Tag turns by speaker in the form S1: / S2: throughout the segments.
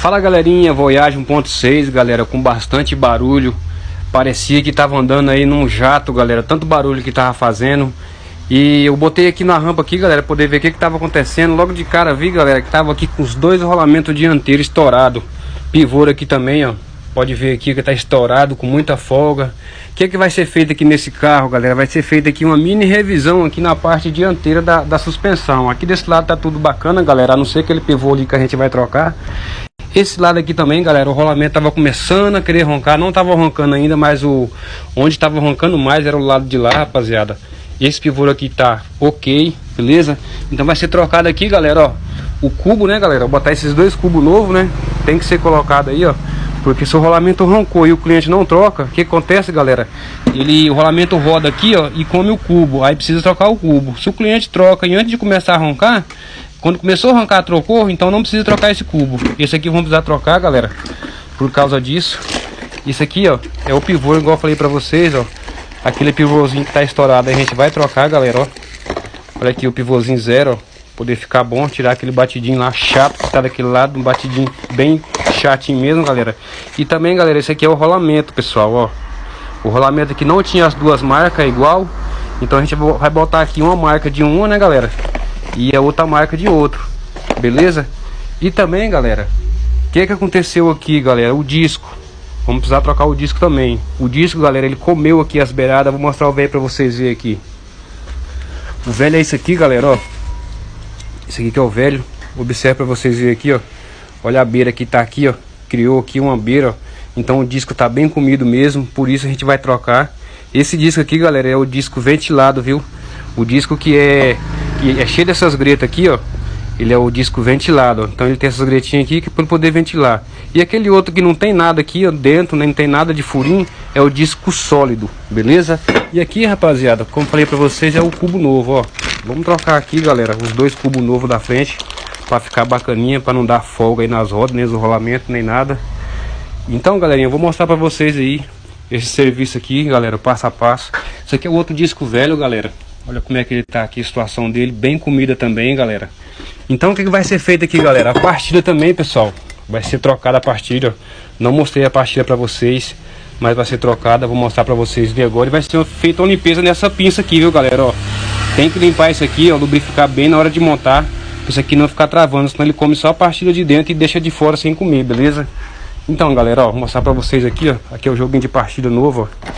S1: Fala galerinha, Voyage 1.6, galera, com bastante barulho. Parecia que tava andando aí num jato, galera, tanto barulho que tava fazendo. E eu botei aqui na rampa aqui, galera, poder ver o que tava acontecendo. Logo de cara vi, galera, que tava aqui com os dois rolamentos dianteiros estourados. Pivô aqui também, ó. Pode ver aqui que tá estourado com muita folga. O que vai ser feito aqui nesse carro, galera? Vai ser feita aqui uma mini revisão aqui na parte dianteira da suspensão. Aqui desse lado tá tudo bacana, galera, a não ser aquele pivô ali que a gente vai trocar. Esse lado aqui também, galera, o rolamento tava começando a querer roncar. Não tava roncando ainda, mas onde tava roncando mais era o lado de lá, rapaziada. Esse pivô aqui tá ok, beleza? Então vai ser trocado aqui, galera, ó. O cubo, né, galera? Vou botar esses dois cubos novos, né? Tem que ser colocado aí, ó. Porque se o rolamento roncou e o cliente não troca, o que acontece, galera? O rolamento roda aqui, ó, e come o cubo. Aí precisa trocar o cubo. Se o cliente troca e antes de começar a roncar, quando começou a roncar, trocou, então não precisa trocar esse cubo. Esse aqui vamos precisar trocar, galera, por causa disso. Isso aqui, ó, é o pivô, igual eu falei pra vocês, ó. Aquele pivôzinho que tá estourado, aí a gente vai trocar, galera, ó. Olha aqui o pivôzinho zero, ó. Poder ficar bom, tirar aquele batidinho lá chato que tá daquele lado, um batidinho bem chatinho mesmo, galera. E também, galera, esse aqui é o rolamento, pessoal, ó. O rolamento aqui não tinha as duas marcas igual, então a gente vai botar aqui uma marca de uma, né, galera, e a outra marca de outro, beleza? E também, galera, o que aconteceu aqui, galera? O disco, vamos precisar trocar o disco também. O disco, galera, ele comeu aqui as beiradas. Vou mostrar o velho pra vocês verem aqui. O velho é isso aqui, galera, ó. Esse aqui que é o velho. Observe para vocês verem aqui, ó. Olha a beira que tá aqui, ó. Criou aqui uma beira, ó. Então o disco tá bem comido mesmo. Por isso a gente vai trocar. Esse disco aqui, galera, é o disco ventilado, viu? O disco que é cheio dessas gretas aqui, ó. Ele é o disco ventilado, ó. Então ele tem essas gretinhas aqui que é para poder ventilar. E aquele outro que não tem nada aqui, ó, dentro, né? Não tem nada de furinho, é o disco sólido, beleza? E aqui, rapaziada, como falei para vocês, é o cubo novo, ó. Vamos trocar aqui, galera, os dois cubos novos da frente, para ficar bacaninha, para não dar folga aí nas rodas, nem no rolamento, nem nada. Então, galerinha, eu vou mostrar para vocês aí esse serviço aqui, galera, passo a passo. Isso aqui é o outro disco velho, galera. Olha como é que ele tá aqui, a situação dele, bem comida também, galera. Então, o que vai ser feito aqui, galera? A pastilha também, pessoal, vai ser trocada a pastilha. Não mostrei a pastilha para vocês, mas vai ser trocada, vou mostrar para vocês de agora. E vai ser feita uma limpeza nessa pinça aqui, viu, galera, ó. Tem que limpar isso aqui, ó, lubrificar bem na hora de montar, pra isso aqui não ficar travando, senão ele come só a pastilha de dentro e deixa de fora sem comer, beleza? Então, galera, ó, vou mostrar pra vocês aqui, ó. Aqui é o joguinho de pastilha novo, ó.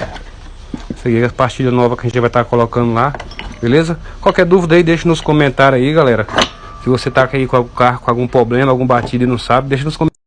S1: Isso aqui é a pastilha nova que a gente vai estar colocando lá, beleza? Qualquer dúvida aí, deixa nos comentários aí, galera. Se você tá aí com o carro com algum problema, algum batido e não sabe, deixa nos comentários.